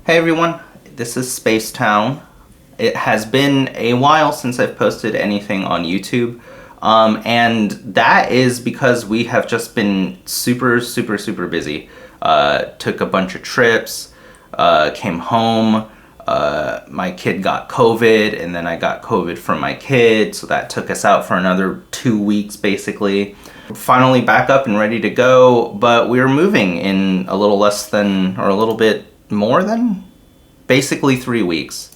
Hey everyone, this is Spacetown. It has been a while since I've posted anything on YouTube, and that is because we have just been super busy. Took a bunch of trips, came home, my kid got COVID, and then I got COVID from my kid, so that took us out for another 2 weeks basically. Finally back up and ready to go, but we're moving in a little less than, or a little bit more than, basically 3 weeks.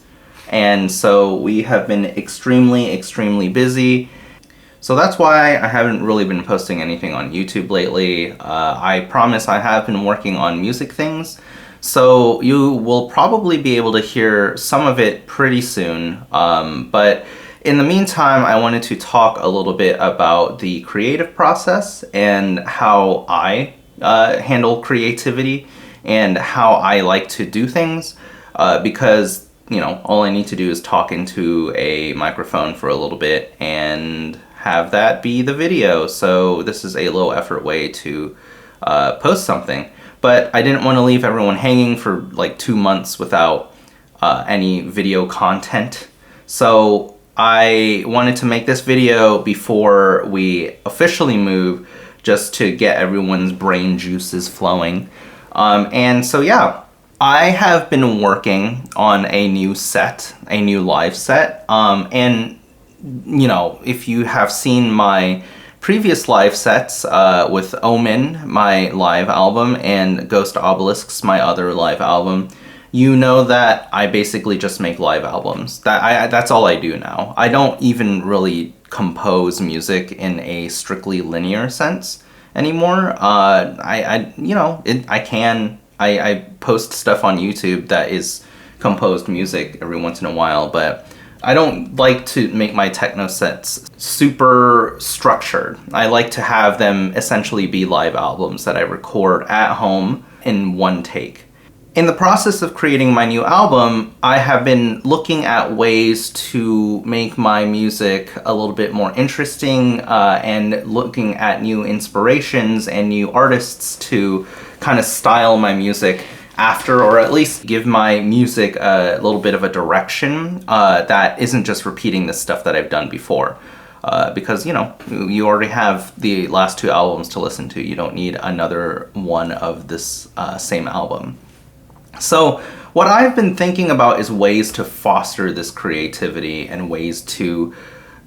And so we have been extremely busy. So that's why I haven't really been posting anything on YouTube lately. I promise I have been working on music things, so you will probably be able to hear some of it pretty soon. But in the meantime, I wanted to talk a little bit about the creative process and how I handle creativity and how I like to do things, because, you know, all I need to do is talk into a microphone for a little bit and have that be the video. So this is a low effort way to post something. But I didn't want to leave everyone hanging for like 2 months without any video content. So I wanted to make this video before we officially move, just to get everyone's brain juices flowing. And so yeah, I have been working on a new set, a new live set, and you know, if you have seen my previous live sets with Omen, my live album, and Ghost Obelisks, my other live album, you know that I basically just make live albums. That's all I do now. I don't even really compose music in a strictly linear sense anymore. I post stuff on YouTube that is composed music every once in a while, but I don't like to make my techno sets super structured. I like to have them essentially be live albums that I record at home in one take. In the process of creating my new album, I have been looking at ways to make my music a little bit more interesting, and looking at new inspirations and new artists to kind of style my music after, or at least give my music a little bit of a direction that isn't just repeating the stuff that I've done before. Because, you know, you already have the last 2 albums to listen to. You don't need another one of this same album. So what I've been thinking about is ways to foster this creativity and ways to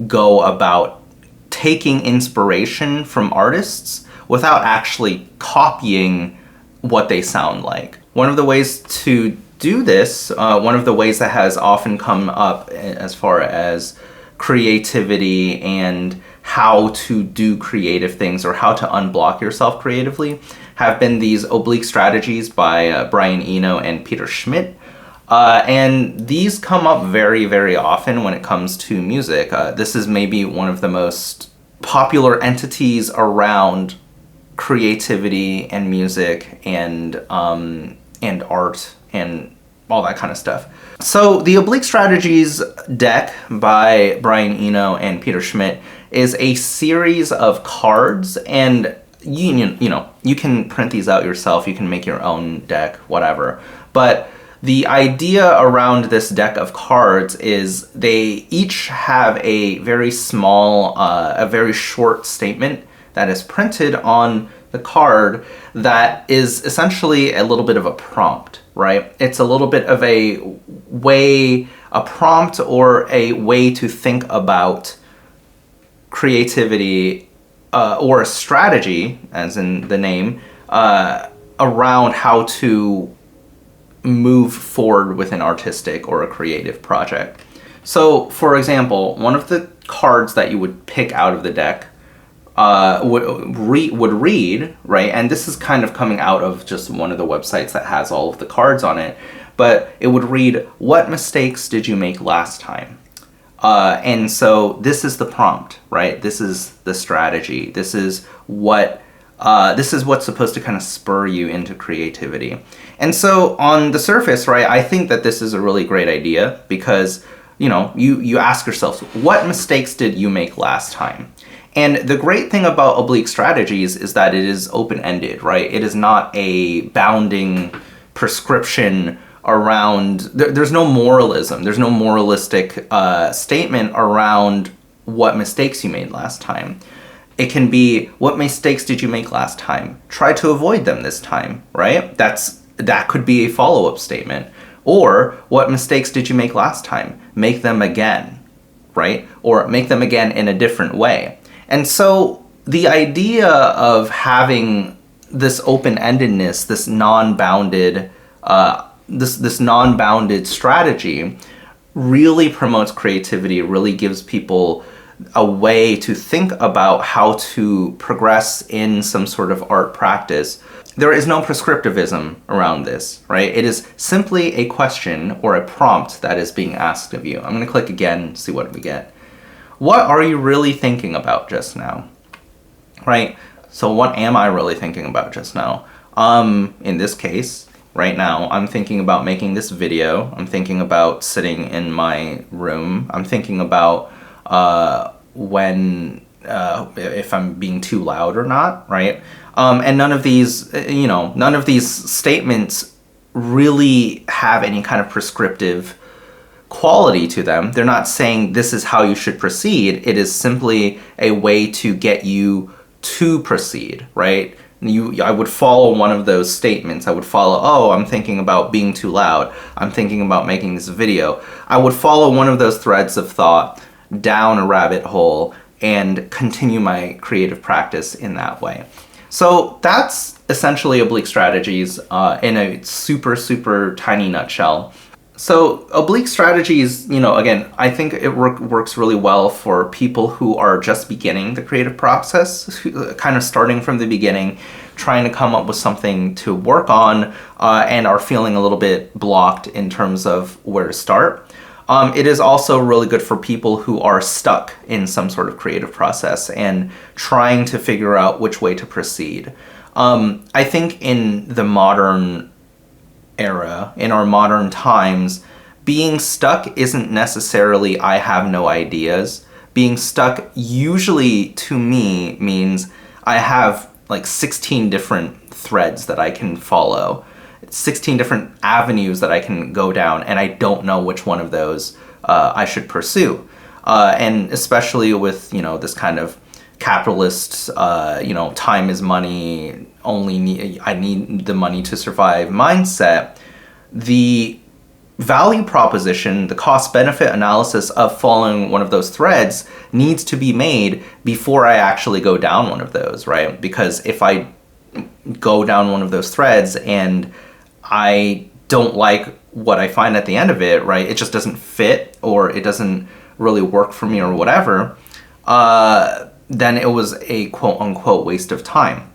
go about taking inspiration from artists without actually copying what they sound like. One of the ways to do this, one of the ways that has often come up as far as creativity and how to do creative things or how to unblock yourself creatively, have been these oblique strategies by Brian Eno and Peter Schmidt. And these come up very often when it comes to music. This is maybe one of the most popular entities around creativity and music and art and all that kind of stuff. So the Oblique Strategies deck by Brian Eno and Peter Schmidt is a series of cards, and you know, you can print these out yourself, you can make your own deck, whatever. But the idea around this deck of cards is they each have a very small, a very short statement that is printed on the card that is essentially a little bit of a prompt, right? It's a little bit of a prompt or a way to think about creativity, or a strategy, as in the name, around how to move forward with an artistic or a creative project. So, for example, one of the cards that you would pick out of the deck would read, right? And this is kind of coming out of just one of the websites that has all of the cards on it, but it would read, "What mistakes did you make last time?" And so this is the prompt, right? This is the strategy. This is what's supposed to kind of spur you into creativity. And so on the surface, right, I think that this is a really great idea because, you know, you ask yourself, what mistakes did you make last time? And the great thing about Oblique Strategies is that it is open-ended, right? It is not a bounding prescription around, there's no moralism, there's no moralistic statement around what mistakes you made last time. It can be, what mistakes did you make last time? Try to avoid them this time, right? That could be a follow-up statement. Or, what mistakes did you make last time? Make them again, right? Or make them again in a different way. And so the idea of having this open-endedness, this non-bounded this non-bounded strategy really promotes creativity, really gives people a way to think about how to progress in some sort of art practice. There is no prescriptivism around this, right? It is simply a question or a prompt that is being asked of you. I'm going to click again, see what we get. What are you really thinking about just now? Right? So what am I really thinking about just now? In this case, right now, I'm thinking about making this video. I'm thinking about sitting in my room. I'm thinking about if I'm being too loud or not, right? And none of these statements really have any kind of prescriptive quality to them. They're not saying this is how you should proceed. It is simply a way to get you to proceed, right? I would follow one of those statements. I would follow, oh, I'm thinking about being too loud. I'm thinking about making this video. I would follow one of those threads of thought down a rabbit hole and continue my creative practice in that way. So that's essentially Oblique strategies in a super, super tiny nutshell. So Oblique strategies, again, I think it works really well for people who are just beginning the creative process, kind of starting from the beginning, trying to come up with something to work on, and are feeling a little bit blocked in terms of where to start. It is also really good for people who are stuck in some sort of creative process and trying to figure out which way to proceed. I think in the modern era, in our modern times, being stuck isn't necessarily I have no ideas. Being stuck usually to me means I have like 16 different threads that I can follow, 16 different avenues that I can go down, and I don't know which one of those I should pursue. And especially with, this kind of capitalist, time is money, I need the money to survive mindset, the value proposition, the cost-benefit analysis of following one of those threads needs to be made before I actually go down one of those, right? Because if I go down one of those threads and I don't like what I find at the end of it, right, it just doesn't fit or it doesn't really work for me or whatever, then it was a quote-unquote waste of time.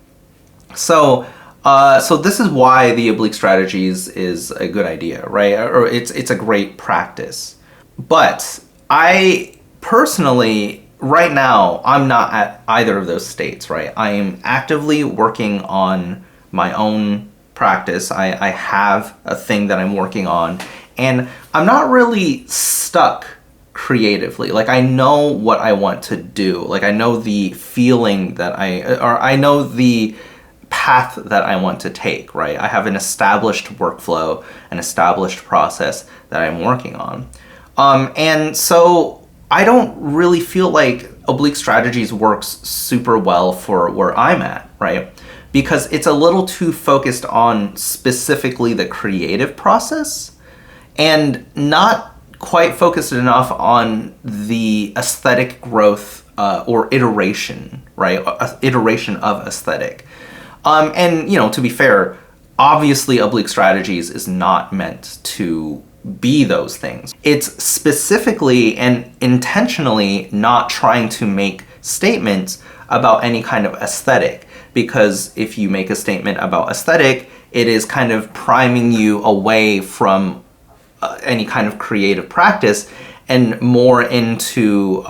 So this is why the Oblique strategies is a good idea, right? Or it's a great practice. But I personally, right now, I'm not at either of those states, right? I am actively working on my own practice. I have a thing that I'm working on, and I'm not really stuck creatively. Like, I know what I want to do. Like, I know the feeling that I know the path that I want to take, right? I have an established workflow, an established process that I'm working on. And so I don't really feel like Oblique strategies works super well for where I'm at, right? Because it's a little too focused on specifically the creative process and not quite focused enough on the aesthetic growth or iteration, right? Iteration of aesthetic. And, to be fair, obviously Oblique strategies is not meant to be those things. It's specifically and intentionally not trying to make statements about any kind of aesthetic, because if you make a statement about aesthetic, it is kind of priming you away from any kind of creative practice and more into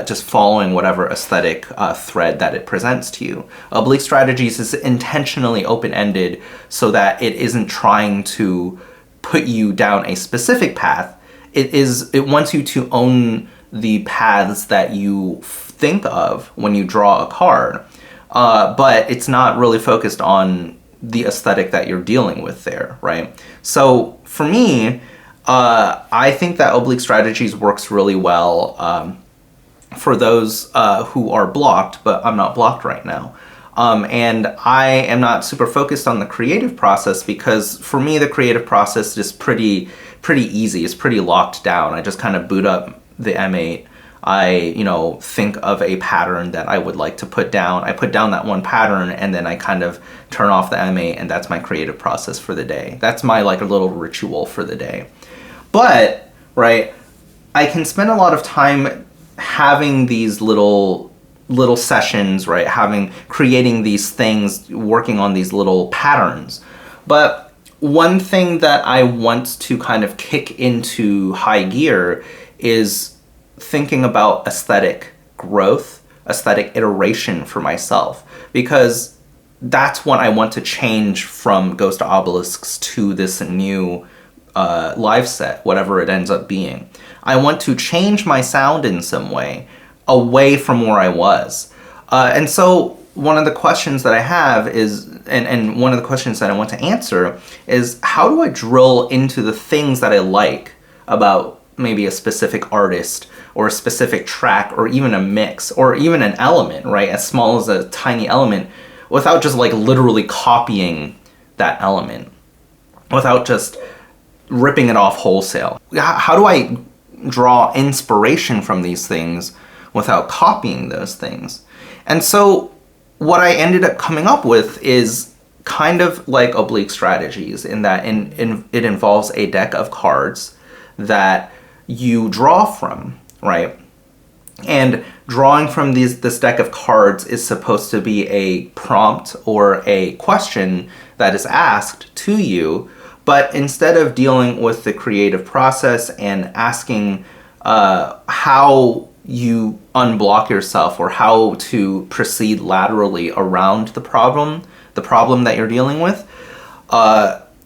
just following whatever aesthetic thread that it presents to you. Oblique strategies is intentionally open-ended so that it isn't trying to put you down a specific path. It wants you to own the paths that you think of when you draw a card, but it's not really focused on the aesthetic that you're dealing with there, right? So for me, I think that Oblique Strategies works really well for those who are blocked, but I'm not blocked right now. And I am not super focused on the creative process because for me, the creative process is pretty easy. It's pretty locked down. I just kind of boot up the M8. I, think of a pattern that I would like to put down. I put down that one pattern and then I kind of turn off the M8 and that's my creative process for the day. That's my like a little ritual for the day. But, right, I can spend a lot of time having these little sessions, right? Creating these things, working on these little patterns. But one thing that I want to kind of kick into high gear is thinking about aesthetic growth, aesthetic iteration for myself, because that's what I want to change from Ghost Obelisks to this new live set, whatever it ends up being. I want to change my sound in some way, away from where I was. And so one of the questions that I have is, and one of the questions that I want to answer is, how do I drill into the things that I like about maybe a specific artist or a specific track or even a mix or even an element, right? As small as a tiny element, without just like literally copying that element, without just ripping it off wholesale. How do I draw inspiration from these things without copying those things? And so what I ended up coming up with is kind of like Oblique Strategies in that it involves a deck of cards that you draw from, right? And drawing from this deck of cards is supposed to be a prompt or a question that is asked to you, but instead of dealing with the creative process and asking how you unblock yourself or how to proceed laterally around the problem that you're dealing with,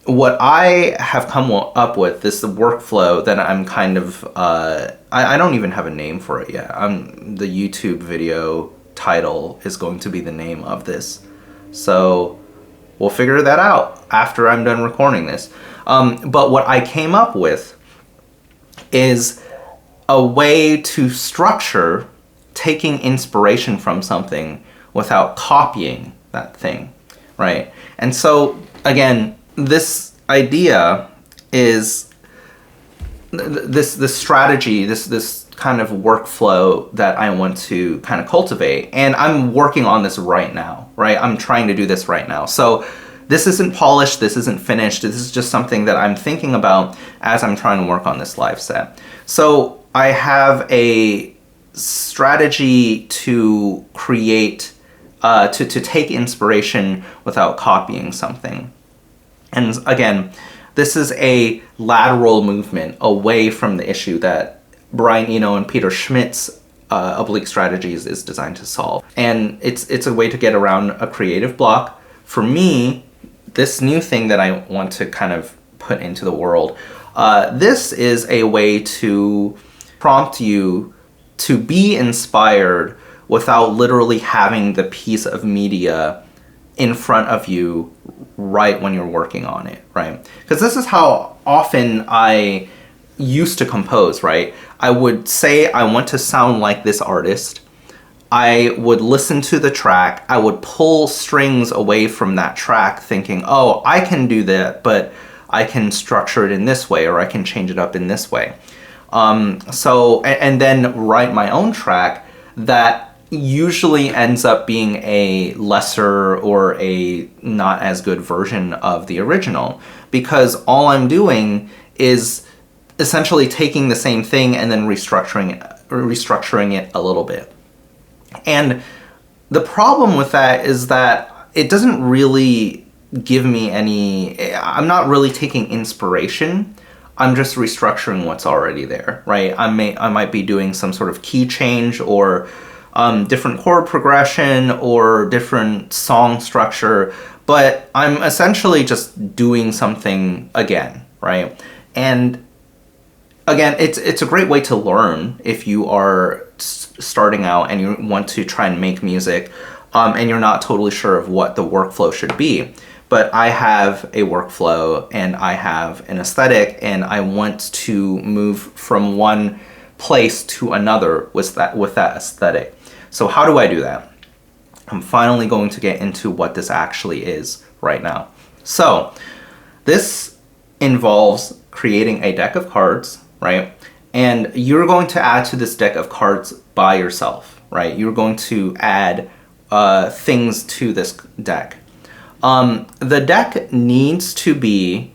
what I have come up with, this workflow that I'm kind of, I don't even have a name for it yet. The YouTube video title is going to be the name of this. So we'll figure that out after I'm done recording this. But what I came up with is a way to structure taking inspiration from something without copying that thing, right? And so, again, this idea is this strategy, this kind of workflow that I want to kind of cultivate. And I'm working on this right now, right? I'm trying to do this right now. So this isn't polished, this isn't finished, this is just something that I'm thinking about as I'm trying to work on this live set. So I have a strategy to create, to take inspiration without copying something. And again, this is a lateral movement away from the issue that Brian Eno and Peter Schmidt's Oblique Strategies is designed to solve. And it's a way to get around a creative block. For me, this new thing that I want to kind of put into the world, this is a way to prompt you to be inspired without literally having the piece of media in front of you right when you're working on it, right? Because this is how often I used to compose, right? I would say I want to sound like this artist. I would listen to the track. I would pull strings away from that track thinking, oh, I can do that, but I can structure it in this way, or I can change it up in this way. And then write my own track that usually ends up being a lesser or a not as good version of the original, because all I'm doing is essentially taking the same thing and then restructuring it a little bit. And the problem with that is that it doesn't really give me I'm not really taking inspiration. I'm just restructuring what's already there, right? I might be doing some sort of key change or different chord progression or different song structure, but I'm essentially just doing something again, right? And again, it's a great way to learn if you are starting out and you want to try and make music and you're not totally sure of what the workflow should be. but I have a workflow and I have an aesthetic, and I want to move from one place to another with that aesthetic. So how do I do that? I'm finally going to get into what this actually is right now. So this involves creating a deck of cards, right? And you're going to add to this deck of cards by yourself, right? You're going to add things to this deck. The deck needs to be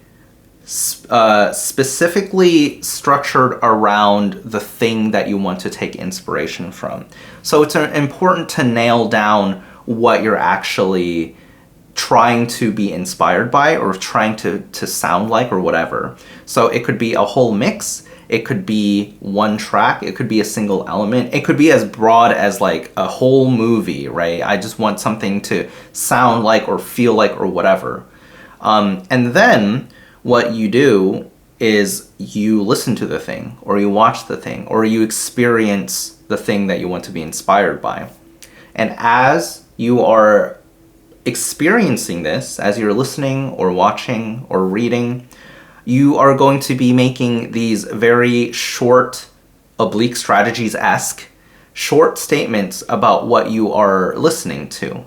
specifically structured around the thing that you want to take inspiration from. So it's important to nail down what you're actually trying to be inspired by or trying to sound like or whatever. So it could be a whole mix, it could be one track, it could be a single element, it could be as broad as like a whole movie, right? I just want something to sound like or feel like or whatever. And then what you do is you listen to the thing, or you watch the thing, or you experience the thing that you want to be inspired by. And as you are experiencing this, as you're listening or watching or reading, you are going to be making these very short, oblique strategies-esque, short statements about what you are listening to.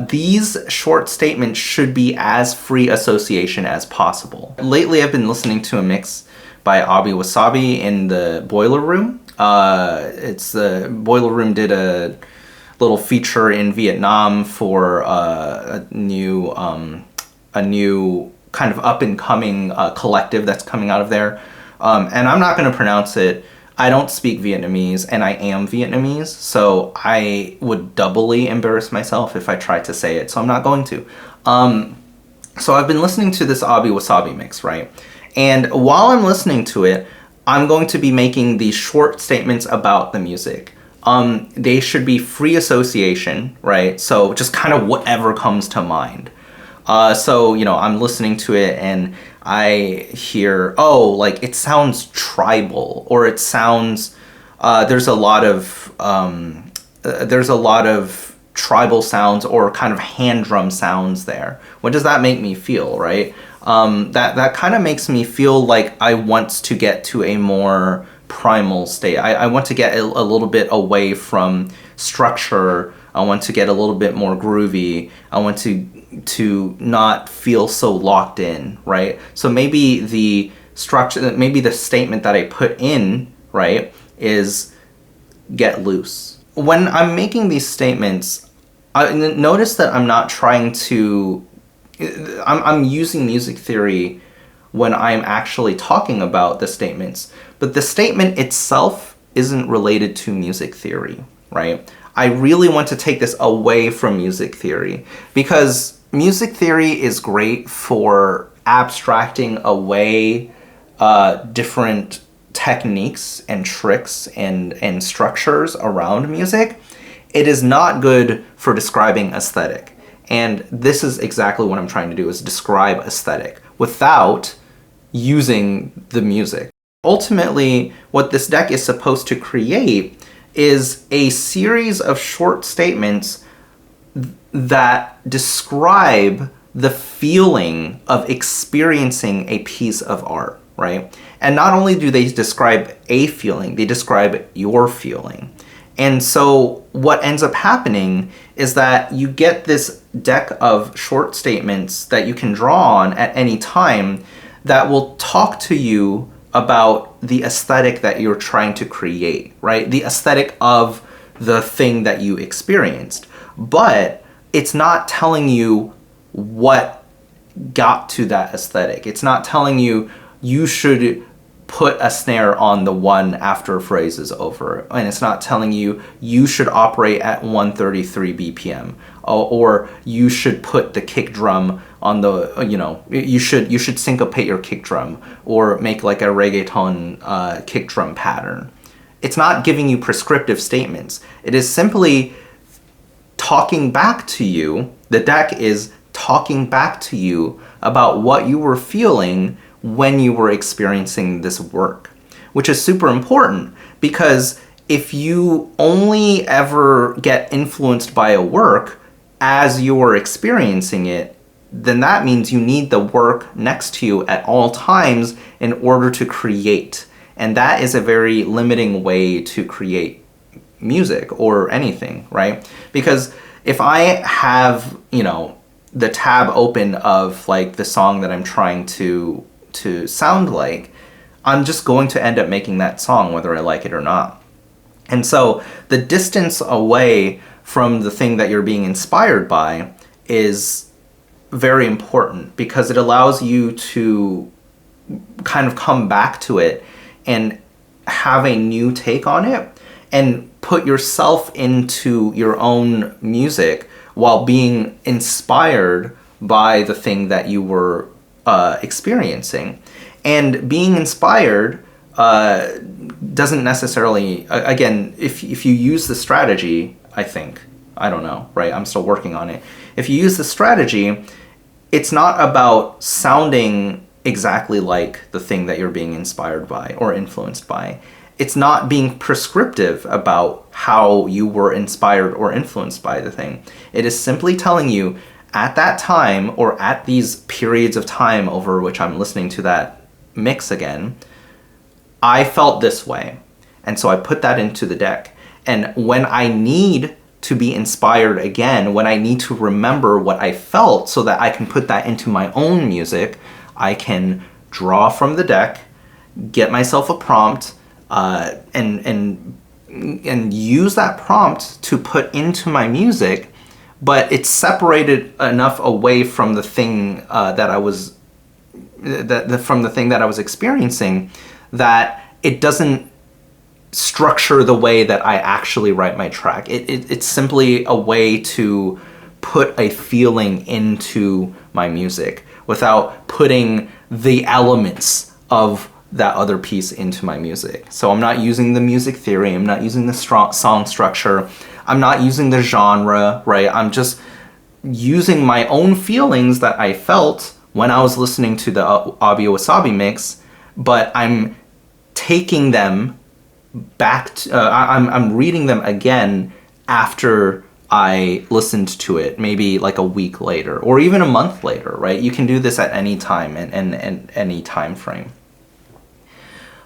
These short statements should be as free association as possible. Lately, I've been listening to a mix by Abi Wasabi in the Boiler Room. The Boiler Room did a little feature in Vietnam for a new kind of up-and-coming collective that's coming out of there. And I'm not going to pronounce it. I don't speak Vietnamese, and I am Vietnamese, so I would doubly embarrass myself if I tried to say it, so I'm not going to. So I've been listening to this Abi Wasabi mix, right? And while I'm listening to it, I'm going to be making these short statements about the music. They should be free association, right? So just kind of whatever comes to mind. So, I'm listening to it and I hear, like it sounds tribal, or it sounds, there's a lot of tribal sounds or kind of hand drum sounds there. What does that make me feel, right? That kind of makes me feel like I want to get to a more primal state. I want to get a little bit away from structure. I want to get a little bit more groovy. I want to not feel so locked in, right? So maybe the structure, maybe the statement that I put in, right, is get loose. When I'm making these statements, I notice that I'm not trying to, I'm using music theory when I'm actually talking about the statements, but the statement itself isn't related to music theory, right? I really want to take this away from music theory, because music theory is great for abstracting away different techniques and tricks and structures around music. It is not good for describing aesthetic. And this is exactly what I'm trying to do, is describe aesthetic without using the music. Ultimately, what this deck is supposed to create is a series of short statements that describe the feeling of experiencing a piece of art, right? And not only do they describe a feeling, they describe your feeling. And so what ends up happening is that you get this deck of short statements that you can draw on at any time that will talk to you about the aesthetic that you're trying to create, right? The aesthetic of the thing that you experienced. But it's not telling you what got to that aesthetic. It's not telling you you should put a snare on the one after a phrase is over. And it's not telling you you should operate at 133 BPM. Or you should put the kick drum on the, you should syncopate your kick drum, or make like a reggaeton kick drum pattern. It's not giving you prescriptive statements. It is simply talking back to you. The deck is talking back to you about what you were feeling when you were experiencing this work, which is super important, because if you only ever get influenced by a work as you're experiencing it, then that means you need the work next to you at all times in order to create. And that is a very limiting way to create music or anything, right? Because if I have, the tab open of like the song that I'm trying to sound like, I'm just going to end up making that song whether I like it or not. And so the distance away from the thing that you're being inspired by is very important, because it allows you to kind of come back to it and have a new take on it and put yourself into your own music while being inspired by the thing that you were experiencing. And being inspired doesn't necessarily, again, if you use the strategy, I don't know, right? I'm still working on it. If you use the strategy, it's not about sounding exactly like the thing that you're being inspired by or influenced by. It's not being prescriptive about how you were inspired or influenced by the thing. It is simply telling you at that time, or at these periods of time over which I'm listening to that mix again, I felt this way. And so I put that into the deck. And when I need to be inspired again, when I need to remember what I felt so that I can put that into my own music, I can draw from the deck, get myself a prompt, and use that prompt to put into my music, but it's separated enough away from the thing that I was experiencing, that it doesn't structure the way that I actually write my track. It's simply a way to put a feeling into my music without putting the elements of that other piece into my music. So I'm not using the music theory, I'm not using the song structure, I'm not using the genre, right? I'm just using my own feelings that I felt when I was listening to the Abi Wasabi mix, but I'm taking them back to, I'm reading them again after I listened to it, maybe like a week later or even a month later, right? You can do this at any time and any time frame.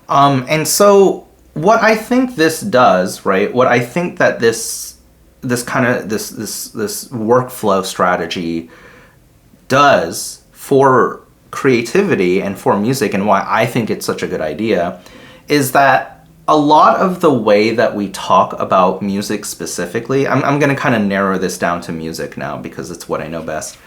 And so what I think this does, right? What I think that this workflow strategy does for creativity and for music, and why I think it's such a good idea, is that a lot of the way that we talk about music specifically, I'm going to kind of narrow this down to music now because it's what I know best.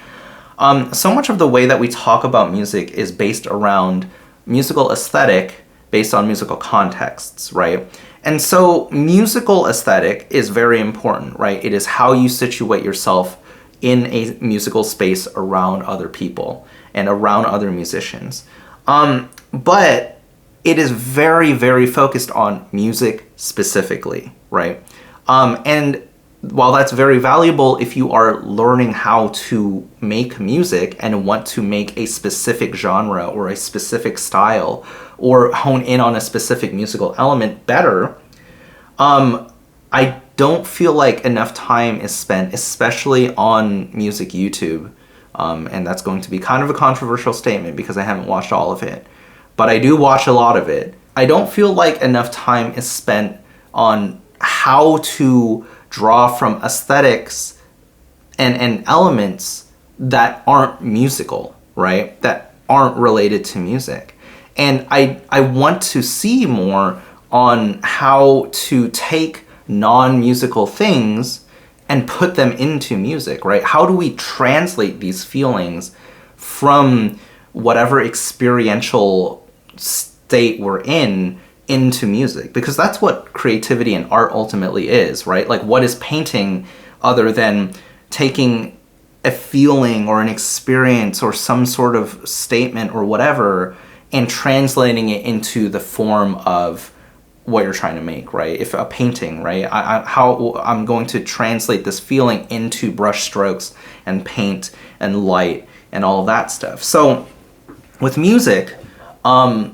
So much of the way that we talk about music is based around musical aesthetic, based on musical contexts, right? And so musical aesthetic is very important, right? It is how you situate yourself in a musical space around other people and around other musicians. But it is very, very focused on music specifically, right? And while that's very valuable if you are learning how to make music and want to make a specific genre or a specific style or hone in on a specific musical element better, I don't feel like enough time is spent, especially on music YouTube, and that's going to be kind of a controversial statement because I haven't watched all of it, but I do watch a lot of it. I don't feel like enough time is spent on how to draw from aesthetics and elements that aren't musical, right? That aren't related to music. And I want to see more on how to take non-musical things and put them into music, right? How do we translate these feelings from whatever experiential state we're in into music? Because that's what creativity and art ultimately is, right? Like, what is painting other than taking a feeling or an experience or some sort of statement or whatever and translating it into the form of what you're trying to make, right? If a painting, right? How I'm going to translate this feeling into brush strokes and paint and light and all of that stuff. So with music, I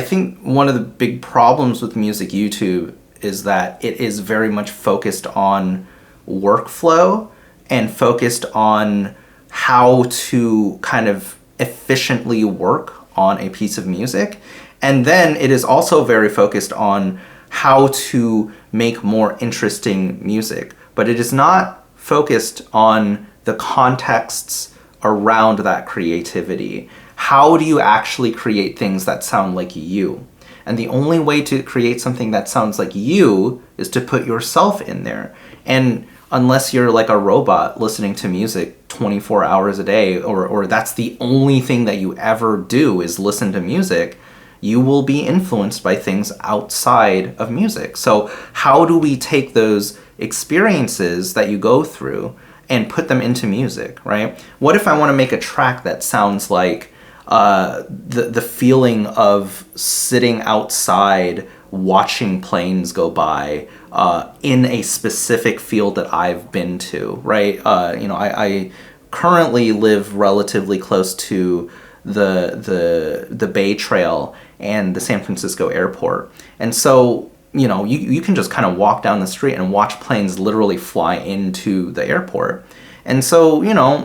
think one of the big problems with music YouTube is that it is very much focused on workflow and focused on how to kind of efficiently work on a piece of music. And then it is also very focused on how to make more interesting music. But it is not focused on the contexts around that creativity. How do you actually create things that sound like you? And the only way to create something that sounds like you is to put yourself in there. And unless you're like a robot listening to music 24 hours a day, or that's the only thing that you ever do is listen to music, you will be influenced by things outside of music. So how do we take those experiences that you go through and put them into music, right? What if I want to make a track that sounds like the feeling of sitting outside watching planes go by in a specific field that I've been to, right? I currently live relatively close to the Bay Trail and the San Francisco airport. And so, you can just kind of walk down the street and watch planes literally fly into the airport. And so,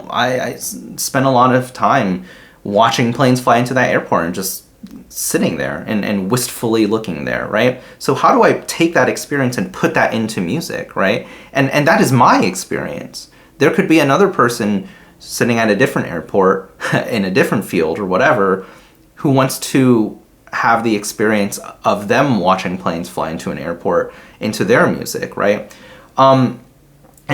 I spend a lot of time watching planes fly into that airport and just sitting there and wistfully looking there, right? So how do I take that experience and put that into music, right? And that is my experience. There could be another person sitting at a different airport in a different field or whatever who wants to have the experience of them watching planes fly into an airport into their music, right? And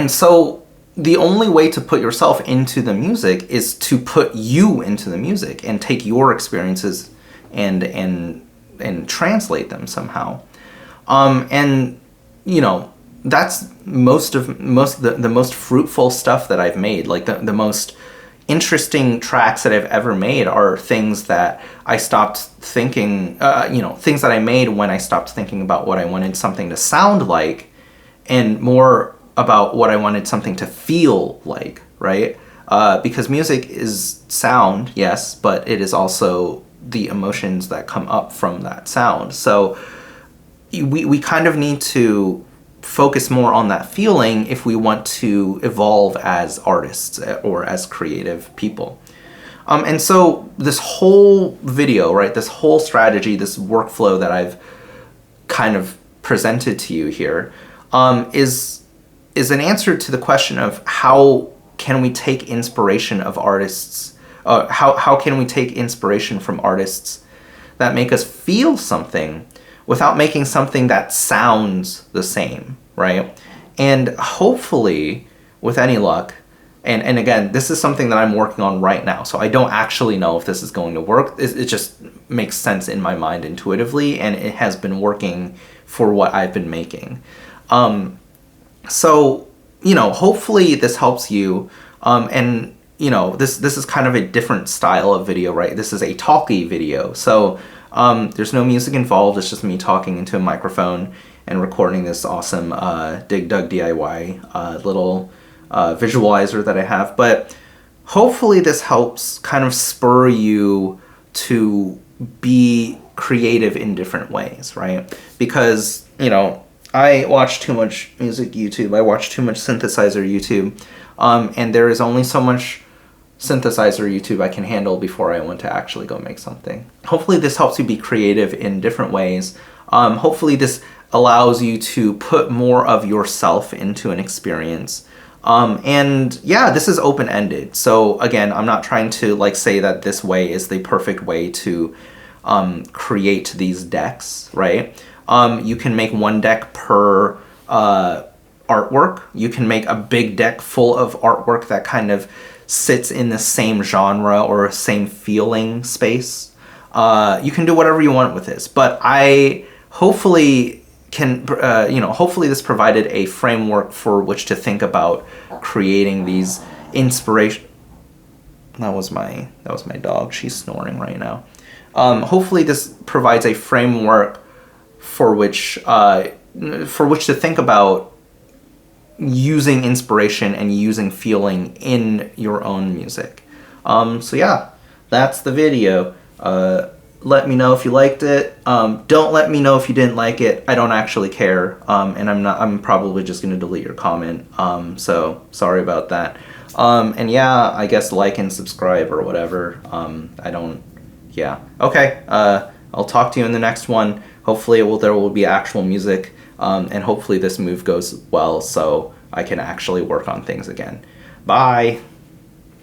so the only way to put yourself into the music is to put you into the music and take your experiences and translate them somehow. That's the most fruitful stuff that I've made. Like the most interesting tracks that I've ever made are things that I stopped thinking, things that I made when I stopped thinking about what I wanted something to sound like and more about what I wanted something to feel like, right? Because music is sound, yes, but it is also the emotions that come up from that sound. So we kind of need to focus more on that feeling if we want to evolve as artists or as creative people. And so this whole video, right, this whole strategy, this workflow that I've kind of presented to you here is an answer to the question of how can we take inspiration of artists, how can we take inspiration from artists that make us feel something without making something that sounds the same, right? And hopefully, with any luck, and again, this is something that I'm working on right now, so I don't actually know if this is going to work. It just makes sense in my mind intuitively, and it has been working for what I've been making. So, hopefully this helps you, and this is kind of a different style of video, right? This is a talky video, so there's no music involved. It's just me talking into a microphone and recording this awesome Dig Dug DIY little visualizer that I have. But hopefully this helps kind of spur you to be creative in different ways, right? Because, I watch too much music YouTube, I watch too much synthesizer YouTube, and there is only so much synthesizer YouTube I can handle before I want to actually go make something. Hopefully this helps you be creative in different ways. Hopefully this allows you to put more of yourself into an experience. And yeah, this is open-ended. So again, I'm not trying to say that this way is the perfect way to create these decks, right? You can make one deck per artwork. You can make a big deck full of artwork that kind of sits in the same genre or same feeling space. You can do whatever you want with this, but I hopefully can, hopefully this provided a framework for which to think about creating these inspiration. That was my dog. She's snoring right now. Hopefully this provides a framework for which to think about using inspiration and using feeling in your own music. So yeah, that's the video. Let me know if you liked it. Don't let me know if you didn't like it. I don't actually care. And I'm probably just gonna delete your comment. So sorry about that. And yeah, I guess like and subscribe or whatever. I don't, yeah. Okay, I'll talk to you in the next one. Hopefully there will be actual music, and hopefully this move goes well so I can actually work on things again. Bye!